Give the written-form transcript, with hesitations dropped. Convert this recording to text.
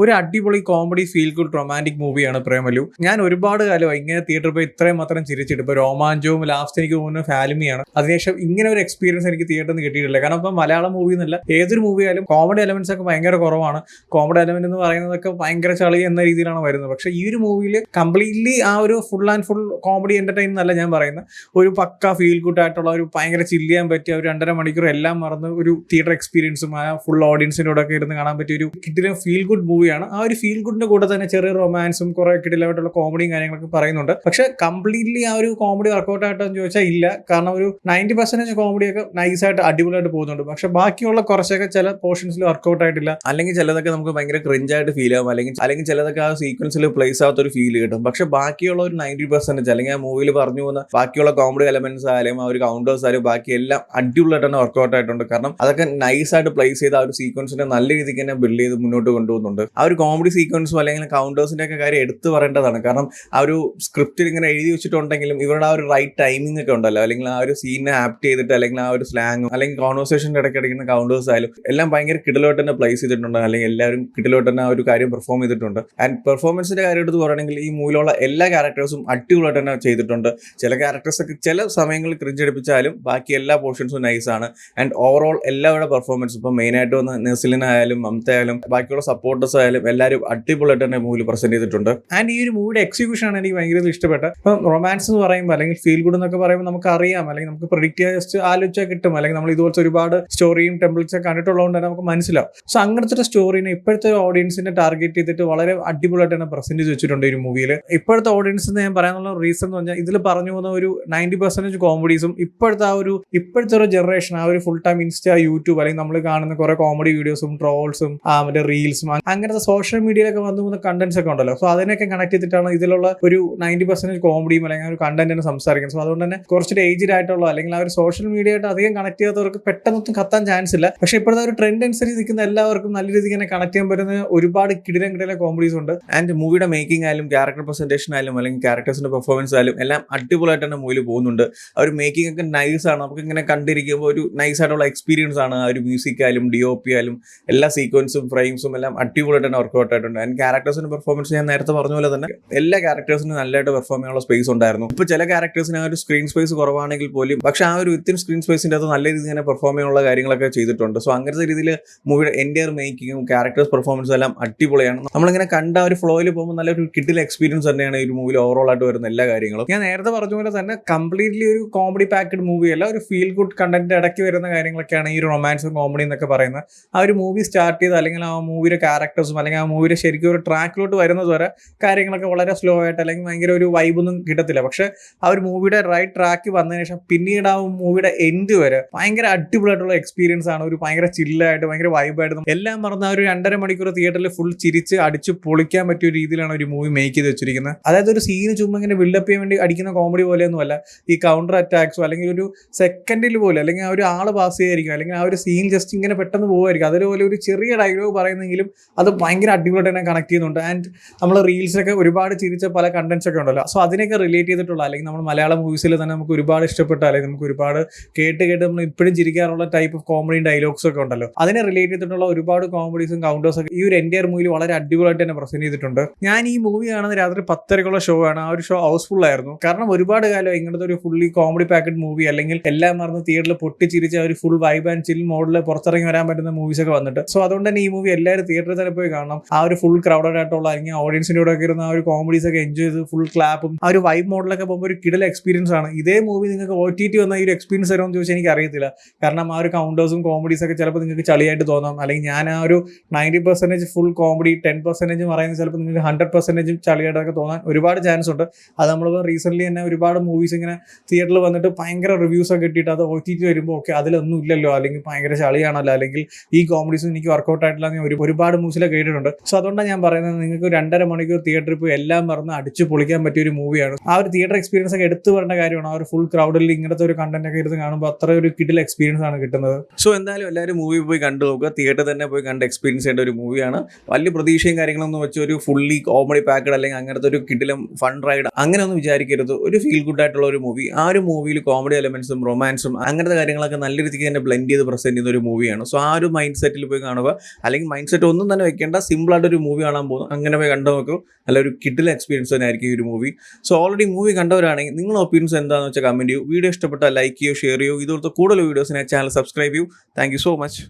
ഒരു അടിപൊളി comedy feel good romantic മൂവിയാണ് പ്രേമലു. ഞാൻ ഒരുപാട് കാലമായി ഇങ്ങനെ തിയേറ്ററിൽ പോയി ഇത്രയും മാത്രം ചിരിച്ചിട്ട്. ഇപ്പോൾ രോമാഞ്ചവും ലാസ്റ്റ് എനിക്ക് തോന്നുന്ന ഫാലിമിയാണ്. അതിനുശേഷം ഇങ്ങനെ ഒരു എക്സ്പീരിയൻസ് എനിക്ക് തിയേറ്ററിൽ നിന്ന് കിട്ടിയിട്ടില്ല. കാരണം ഇപ്പം മലയാളം മൂവി എന്നല്ല, ഏതൊരു മൂവി ആയാലും കോമഡി എലമെന്റ്സ് ഒക്കെ ഭയങ്കര കുറവാണ്. കോമഡി എലമെന്റ് എന്ന് പറയുന്നതൊക്കെ ഭയങ്കര ചളി എന്ന രീതിയിലാണ് വരുന്നത്. പക്ഷേ ഈ ഒരു മൂവിയിൽ കംപ്ലീറ്റ്ലി ആ ഒരു full and full comedy entertain എന്നല്ല ഞാൻ പറയുന്നത്, ഒരു പക്ക ഫീൽ ഗുഡ് ആയിട്ടുള്ള ഒരു ഭയങ്കര ചില്ല് ചെയ്യാൻ പറ്റിയ ഒരു 2.5 മണിക്കൂർ എല്ലാം മറന്ന് ഒരു തിയേറ്റർ എക്സ്പീരിയൻസും ആ ഫുൾ ഓഡിയൻസിനോടൊക്കെ ഇരുന്ന് കാണാൻ പറ്റിയ ഒരു കിട്ടിയ ഫീൽ ഗുഡ് മൂവിയാണ്. ആ ഒരു ഫീൽ ഗുഡിന്റെ കൂടെ തന്നെ ചെറിയ റൊമാൻസും കുറെ കിടിലായിട്ടുള്ള കോമഡിയും കാര്യങ്ങളൊക്കെ പറയുന്നുണ്ട്. പക്ഷെ കംപ്ലീറ്റ്ലി ആ ഒരു കോമഡി വർക്കൗട്ട് ആയിട്ടെന്ന് ചോദിച്ചാൽ ഇല്ല. കാരണം ഒരു 90% കോമഡിയൊക്കെ നൈസായിട്ട് അടിപൊളിയായിട്ട് പോകുന്നുണ്ട്. പക്ഷെ ബാക്കിയുള്ള കുറച്ചൊക്കെ ചില പോർഷൻസിൽ വർക്കൗട്ട് ആയിട്ടില്ല. അല്ലെങ്കിൽ ചിലതൊക്കെ നമുക്ക് ഭയങ്കര ക്രിഞ്ചായിട്ട് ഫീൽ ആവും, അല്ലെങ്കിൽ ചിലതൊക്കെ ആ സീക്വൻസിൽ പ്ലേസ് ആവാത്ത ഒരു ഫീൽ കിട്ടും. പക്ഷെ ബാക്കിയുള്ള ഒരു 90% അല്ലെങ്കിൽ ആ മൂവിയിൽ പറഞ്ഞു പോകുന്ന ബാക്കിയുള്ള കോമഡി എലമെന്റ്സ് ആയാലും ആ ഒരു കൗണ്ടേഴ്സ് ആയാലും ബാക്കി എല്ലാം അടിപൊളിയായിട്ട് തന്നെ വർക്കൗട്ട് ആയിട്ടുണ്ട്. കാരണം അതൊക്കെ നൈസായിട്ട് പ്ലേസ് ചെയ്ത് ആ ഒരു സീക്വൻസിനെ നല്ല രീതിക്ക് തന്നെ ബിൽഡ് ചെയ്ത് മുന്നോട്ട് കൊണ്ടുപോകുന്നുണ്ട്. ആ ഒരു കോമഡി സീക്വൻസും അല്ലെങ്കിൽ കൗണ്ടേഴ്സിന്റെ ഒക്കെ കാര്യം എടുത്തു പറയേണ്ടതാണ്. കാരണം ആ ഒരു സ്ക്രിപ്റ്റിൽ ഇങ്ങനെ എഴുതി വെച്ചിട്ടുണ്ടെങ്കിലും ഇവരുടെ ആ ഒരു റൈറ്റ് ടൈമിംഗ് ഒക്കെ ഉണ്ടല്ലോ, അല്ലെങ്കിൽ ആ ഒരു സീനിനെ ആപ്റ്റ് ചെയ്തിട്ട് അല്ലെങ്കിൽ ആ ഒരു സ്ലാങ്ങും അല്ലെങ്കിൽ കോൺവെർസേഷൻ്റെ ഇടയ്ക്കിടയ്ക്കുന്ന കൗണ്ടേഴ്സ് ആയാലും എല്ലാം ഭയങ്കര കിടിലോട്ട് തന്നെ പ്ലേസ് ചെയ്തിട്ടുണ്ട്. അല്ലെങ്കിൽ എല്ലാവരും കിടിലോട്ട് തന്നെ ആ ഒരു കാര്യം പെർഫോം ചെയ്തിട്ടുണ്ട്. ആൻഡ് പെർഫോമൻസിന്റെ കാര്യം എടുത്ത് പറയുകയാണെങ്കിൽ ഈ മൂവിലുള്ള എല്ലാ ക്യാരക്ടേഴ്സും അടിപൊളിയായിട്ട് തന്നെ ചെയ്തിട്ടുണ്ട്. ചില ക്യാരക്ടേഴ്സൊക്കെ ചില സമയങ്ങളിൽ ക്രിഞ്ചടിപ്പിച്ചാലും ബാക്കി എല്ലാ പോർഷൻസും നൈസാണ്. ആൻഡ് ഓവറോൾ എല്ലാവരുടെ പെർഫോമൻസ് ഇപ്പം മെയിനായിട്ട് വന്ന് നെസിലിനായാലും മമതയായാലും ബാക്കിയുള്ള സപ്പോർട്ടേഴ്സ് ആയാലും എല്ലാവരും അടിപൊളിയായിട്ട് തന്നെ മൂവിൽ പ്രസന്റ് ചെയ്തിട്ടുണ്ട്. ആൻഡ് ഈ ഒരു മൂവിയുടെ എക്സിക്യൂഷൻ ആണ് എനിക്ക് ഭയങ്കര ഇഷ്ടപ്പെട്ടത്. ഇപ്പം റൊമാൻസ് എന്ന് പറയുമ്പോൾ അല്ലെങ്കിൽ ഫീൽ ഗുഡ് എന്നൊക്കെ പറയുമ്പോൾ നമുക്ക് അറിയാം, അല്ലെങ്കിൽ നമുക്ക് പ്രെഡിക്റ്റ് ചെയ്യാൻ ജസ്റ്റ് ആലോചിച്ചാൽ കിട്ടും, അല്ലെങ്കിൽ നമ്മൾ ഇതുപോലത്തെ ഒരുപാട് സ്റ്റോറിയും ടെംപ്ലേറ്റ്സ് ഒക്കെ കണ്ടിട്ടുള്ളതുകൊണ്ട് തന്നെ നമുക്ക് മനസ്സിലാവും. സോ അങ്ങനത്തെ ഒരു സ്റ്റോറിനെ ഇപ്പോഴത്തെ ഓഡിയൻസിനെ ടാർഗറ്റ് ചെയ്തിട്ട് വളരെ അടിപൊളിയായിട്ട് തന്നെ പ്രസന്റ് ചെയ്ത് വെച്ചിട്ടുണ്ട് ഈ മൂവിയിൽ. ഇപ്പോഴത്തെ ഓഡിയൻസ് എന്ന് ഞാൻ പറയാനുള്ള റീസൺ എന്ന് പറഞ്ഞാൽ ഇതിൽ പറഞ്ഞു പോകുന്ന ഒരു 90% കോമഡീസും ഇപ്പോഴത്തെ ഒരു ജനറേഷൻ ആ ഒരു ഫുൾ ടൈം ഇൻസ്റ്റ യൂട്യൂബ് അല്ലെങ്കിൽ നമ്മൾ കാണുന്ന കുറെ കോമഡി വീഡിയോസും ട്രോൾസും മറ്റേ റീൽസും അങ്ങനത്തെ സോഷ്യൽ മീഡിയയിലൊക്കെ വന്നു പോകുന്ന കണ്ടന്റ്സ് ഒക്കെ ഉണ്ടല്ലോ. സോ അതിനൊക്കെ കണക്ട് ചെയ്തിട്ടാണ് ഇതിലുള്ള ഒരു 90% കോമഡിയും അല്ലെങ്കിൽ ഒരു കണ്ടന്റ് തന്നെ സംസാരിക്കുന്നത്. സോ അതുകൊണ്ട് തന്നെ കുറച്ചൊരു ഏജ്ഡ് ആയിട്ടുള്ള അല്ലെങ്കിൽ ആ ഒരു സോഷ്യൽ മീഡിയ ആയിട്ട് അധികം കണക്ട് ചെയ്യാത്തവർക്ക് പെട്ടെന്നൊന്നും കത്താൻ ചാൻസ് ഇല്ല. പക്ഷെ ഇപ്പോഴത്തെ ഒരു ട്രെൻഡ് അനുസരിച്ച് നിൽക്കുന്ന എല്ലാവർക്കും നല്ല രീതിക്ക് തന്നെ കണക്ട് ചെയ്യാൻ പറ്റുന്ന ഒരുപാട് കിടില കോമഡീസ് ഉണ്ട്. ആൻഡ് മൂവിയുടെ മേക്കിംഗ് ആയാലും ക്യാരക്ടർ പ്രസന്റേഷൻ ആയാലും അല്ലെങ്കിൽ ക്യാരക്ടേഴ്സിന്റെ പെർഫോമൻസ് ആയാലും എല്ലാം അടിപൊളിയായിട്ട് തന്നെ മൂവിൽ പോകുന്നുണ്ട്. ആ ഒരു മേക്കിംഗ് ഒക്കെ നൈസാണ്. നമുക്ക് ഇങ്ങനെ കണ്ടിരിക്കുമ്പോൾ ഒരു നൈസായിട്ടുള്ള എക്സ്പീരിയൻസ് ആണ്. ആ ഒരു മ്യൂസിക് ആയാലും DOP ആയാലും എല്ലാ സീക്വൻസും ഫ്രെയിംസും എല്ലാം അടിപൊളിയായിട്ട് തന്നെ വർക്ക്ഔട്ട് ആയിട്ടുണ്ട്. ആൻഡ് ക്യാരക്ടേഴ്സിന്റെ പെർഫോമൻസ് ഞാൻ നേരത്തെ പറഞ്ഞ പോലെ തന്നെ എല്ലാ ക്യാരക്ടേഴ്സിനും നല്ലതായിട്ട് പെർഫോം ചെയ്യാനുള്ള സ്പേസ് ഉണ്ടായിരുന്നു. ഇപ്പോൾ ചില ക്യാരക്ടേഴ്സിന് ആ ഒരു സ്ക്രീൻ സ്പേസ് കുറവാണെങ്കിൽ പോലും പക്ഷെ ആ ഒരു വിത്തിൻ സ്ക്രീൻ സ്പേസിൻ്റെ അത് നല്ല രീതിയിൽ തന്നെ പെർഫോം ചെയ്യാനുള്ള കാര്യങ്ങളൊക്കെ ചെയ്തിട്ടുണ്ട്. സോ അങ്ങനത്തെ രീതിയിൽ മൂവിയുടെ എൻ്റയർ മേക്കിങ്ങും ക്യാരക്ടേഴ്സ് പെർഫോമൻസും എല്ലാം അടിപൊളിയാണ്. നമ്മളിങ്ങനെ കണ്ട ഒരു ഫ്ലോയിൽ പോകുമ്പോൾ നല്ലൊരു കിട്ടിൽ എക്സ്പീരിയൻസ് തന്നെയാണ് ഈ മൂവിയിൽ ഓവറോൾ ആയിട്ട് വരുന്ന എല്ലാ കാര്യങ്ങളും. ഞാൻ നേരത്തെ പറഞ്ഞ പോലെ തന്നെ കംപ്ലീറ്റ്ലി ഒരു കോമഡി പാക്ഡ് മൂവിയല്ല, ഒരു ഫീൽ ഗുഡ് കണ്ടന്റ് ഇടയ്ക്ക് വരുന്ന കാര്യങ്ങളൊക്കെയാണ് ഈ റൊമാൻസും കോമഡി എന്നൊക്കെ പറയുന്നത്. ആ ഒരു മൂവി സ്റ്റാർട്ട് ചെയ്ത് അല്ലെങ്കിൽ ആ മൂവിയുടെ ക്യാരക്ടേഴ്സും അല്ലെങ്കിൽ ആ മൂവിയുടെ ശരിക്കും ഒരു ട്രാക്കിലോട്ട് വരുന്നത് വരെ കാര്യങ്ങളൊക്കെ വളരെ സ്ലോ ആയിട്ട് അല്ലെങ്കിൽ ഭയങ്കര ഒരു വൈബൊന്നും കിട്ടത്തില്ല. പക്ഷെ ആ ഒരു മൂവിയുടെ റൈറ്റ് ട്രാക്ക് വന്നതിന് ശേഷം പിന്നീട് ആ മൂവിയുടെ എൻഡ് വരെ ഭയങ്കര അടിപൊളിയായിട്ടുള്ള എക്സ്പീരിയൻസ് ആണ്. ഒരു ഭയങ്കര ചില്ലായിട്ട് ഭയങ്കര വൈബായിട്ട് എല്ലാം മറന്ന് ആ ഒരു 2.5 മണിക്കൂർ തിയേറ്ററിൽ ഫുൾ ചിരിച്ച് അടിച്ച് പൊളിക്കാൻ പറ്റിയ രീതിയിലാണ് ഒരു മൂവി മേക്ക് ചെയ്ത് വെച്ചിരിക്കുന്നത്. അതായത് ഒരു സീന് ചുമ്മാ ഇങ്ങനെ ബിൽഡപ്പ് ചെയ്യാൻ വേണ്ടി അടിക്കുന്ന കോമഡി പോലെയൊന്നുമല്ല. ഈ കൗണ്ടർ അറ്റാക്സോ അല്ലെങ്കിൽ ഒരു സെക്കൻഡിൽ പോലെ അല്ലെങ്കിൽ ആ ഒരു ആള് പാസ് ചെയ്യായിരിക്കും അല്ലെങ്കിൽ ആ ഒരു സീൻ ജസ്റ്റ് ഇങ്ങനെ പെട്ടെന്ന് പോകുമായിരിക്കും. അതുപോലെ ഒരു ചെറിയ ഡയലോഗ് പറയുന്നെങ്കിലും അത് ഭയങ്കര അടിപൊളിയായിട്ട് തന്നെ കണക്ട് ചെയ്യുന്നുണ്ട്. ആൻഡ് നമ്മൾ റീൽസൊക്കെ ഒരുപാട് ചിരിച്ച പല കണ്ടന്റ്സ് ഒക്കെ ഉണ്ടല്ലോ. സോ അതിനൊക്കെ റിലേറ്റ് ചെയ്തിട്ടുള്ള അല്ലെങ്കിൽ നമ്മൾ മലയാളം മൂവീസിൽ തന്നെ നമുക്ക് ഒരുപാട് ഇഷ്ടപ്പെട്ട അല്ലെങ്കിൽ നമുക്ക് ഒരുപാട് കേട്ട് നമ്മൾ ഇപ്പോഴും ചിരിക്കാറുള്ള ടൈപ്പ് ഓഫ് കോമഡി ഡയലോഗ്സ് ഒക്കെ ഉണ്ടല്ലോ. അതിനെ റിലേറ്റ് ചെയ്തിട്ടുള്ള ഒരുപാട് കോമഡീസും കൗണ്ടേഴ്സ് ഒക്കെ ഈ ഒരു എൻ്റയർ മൂവിയിൽ വളരെ അടിപൊളിയായിട്ട് തന്നെ പ്രസന്റ് ചെയ്തിട്ടുണ്ട്. ഞാൻ ഈ മൂവി കാണുന്ന രാത്രി 10:30 ഷോ ആണ്. ആ ഒരു ഷോ ഹൗസ്ഫുൾ ആയിരുന്നു. കാരണം ഒരുപാട് കാലം ഇങ്ങനത്തെ ഒരു ഫുള്ളി കോമഡി പാക്കഡ് മൂവി അല്ലെങ്കിൽ എല്ലാം മറന്ന് തിയേറ്ററിൽ പൊട്ടിച്ചിരിച്ച ഒരു ഫുൾ വൈബ് ആൻഡ് ചിൽ മോഡിൽ പുറത്തിറങ്ങി വരാൻ പറ്റുന്ന മൂവീസ് ഒക്കെ വന്നിട്ട്. സോ അതുകൊണ്ട് തന്നെ ഈ മൂവി എല്ലാവരും തിയേറ്ററിൽ തന്നെ പോയി കാണണം. ആ ഒരു ഫുൾ ക്രൗഡഡ് ആയിട്ടുള്ള അല്ലെങ്കിൽ ഓഡിയൻസിന്റെ കൂടെ ഒക്കെ ഇരുന്ന ആ ഒരു കോമഡീസ് ഒക്കെ എൻജോയ് ചെയ്ത് ഫുൾ ക്ലാപ്പും ആ ഒരു വൈബ് മോഡിലൊക്കെ പോകുമ്പോൾ ഒരു കിടൽ എക്സ്പീരിയൻസ് ആണ്. ഇതേ മൂവി നിങ്ങൾക്ക് OTT വന്ന ഈ ഒരു എക്സ്പീരിയൻസ് തരുമെന്ന് ചോദിച്ചാൽ എനിക്ക് അറിയത്തില്ല. കാരണം ആ ഒരു കൗണ്ടേഴ്സും കോമഡീസ് ഒക്കെ ചിലപ്പോൾ നിങ്ങൾക്ക് ചളിയായിട്ട് തോന്നാം. അല്ലെങ്കിൽ ഞാൻ ആ ഒരു 90% ഫുൾ കോമഡി 10% പറയുന്നത് ചിലപ്പോൾ നിങ്ങൾക്ക് 100% ചളിയായിട്ടൊക്കെ തോന്നാൻ ഒരുപാട് ചാൻസ് ഉണ്ട്. അത് നമ്മൾ റീസെന്റ് തന്നെ ഒരുപാട് മൂവീസ് ഇങ്ങനെ തിയേറ്ററിൽ വന്നിട്ട് ഭയങ്കര റിവ്യൂസ് ഒക്കെ കിട്ടിയിട്ട് അത് OTT വരുമ്പോൾ ഓക്കെ അതിലൊന്നും ഇല്ലല്ലോ, അല്ലെങ്കിൽ ഭയങ്കര ചളിയാണല്ലോ, അല്ലെങ്കിൽ ഈ കോമഡീസും എനിക്ക് വർക്കൗട്ട് ആയിട്ടില്ല എന്ന് ഒരുപാട് മൂവീസിലൊക്കെ കേട്ടിട്ടുണ്ട്. സോ അതുകൊണ്ടാണ് ഞാൻ പറയുന്നത് നിങ്ങൾക്ക് 2.5 മണിക്കൂർ തിയേറ്ററിൽ പോയി എല്ലാം മറന്ന് അടിച്ചു പൊളിക്കാൻ പറ്റിയ ഒരു മൂവിയാണ്. ആ ഒരു തിയേറ്റർ എക്സ്പീരിയൻസ് ഒക്കെ എടുത്തു പറയേണ്ട കാര്യമാണ്. ആ ഒരു ഫുൾ ക്രൗഡിൽ ഇങ്ങനത്തെ ഒരു കണ്ടന്റ് ഒക്കെ ഇരുന്ന് കാണുമ്പോൾ അത്ര ഒരു കിടിൽ എക്സ്പീരിയൻസ് ആണ് കിട്ടുന്നത്. സോ എന്തായാലും എല്ലാവരും മൂവി പോയി കണ്ടു നോക്കുക. തിയേറ്ററിൽ തന്നെ പോയി കണ്ട് എക്സ്പീരിയൻസ് ചെയ്യേണ്ട ഒരു മൂവിയാണ്. വലിയ പ്രതീക്ഷയും കാര്യങ്ങളൊന്നും വെച്ച് ഒരു ഫുള്ളി കോമഡി പാക്കഡ് അല്ലെങ്കിൽ അങ്ങനത്തെ ഒരു കിടിലം ഫൺ റൈഡ് അങ്ങനെ ഒന്നും വിചാരിക്കരുത്. ഒരു ഫീൽ ഗുഡ് ആയിട്ടുള്ള ഒരു മൂവി. ആ ഒരു മൂവിയിൽ കോമഡി എലമെന്റ്സും റൊമാൻസും അങ്ങനത്തെ കാര്യങ്ങളൊക്കെ നല്ല രീതിക്ക് തന്നെ ബ്ലെൻഡ് ചെയ്ത് പ്രസന്റ് ചെയ്യുന്ന ഒരു മൂവിയാണ്. സോ ആ ഒരു മൈൻഡ് സെറ്റിൽ പോയി കാണുക. അല്ലെങ്കിൽ മൈൻഡ് സെറ്റ് ഒന്നും തന്നെ വെക്കേണ്ട. പേടിക്കേണ്ട, സിമ്പിളായിട്ടൊരു മൂവി കാണാൻ പോകുന്നു, അങ്ങനെ പോയി കണ്ടു നോക്കൂ. നല്ലൊരു കിഡിലെ എക്സ്പീരിയൻസ് തന്നെ ആയിരിക്കും ഈ ഒരു മൂവി. സോ ഓൾറെഡി മൂവി കണ്ടവരാണെങ്കിൽ നിങ്ങളുടെ ഒപ്പീനിയൻസ് എന്താണെന്ന് വെച്ചാൽ കമൻറ്റ് ചെയ്യൂ. വീഡിയോ ഇഷ്ടപ്പെട്ടാൽ ലൈക്ക് ചെയ്യൂ, ഷെയർ ചെയ്യൂ. ഇതുപോലത്തെ കൂടുതൽ വീഡിയോസിനെ ചാനൽ സബ്സ്ക്രൈബ് ചെയ്യൂ. Thank you so much.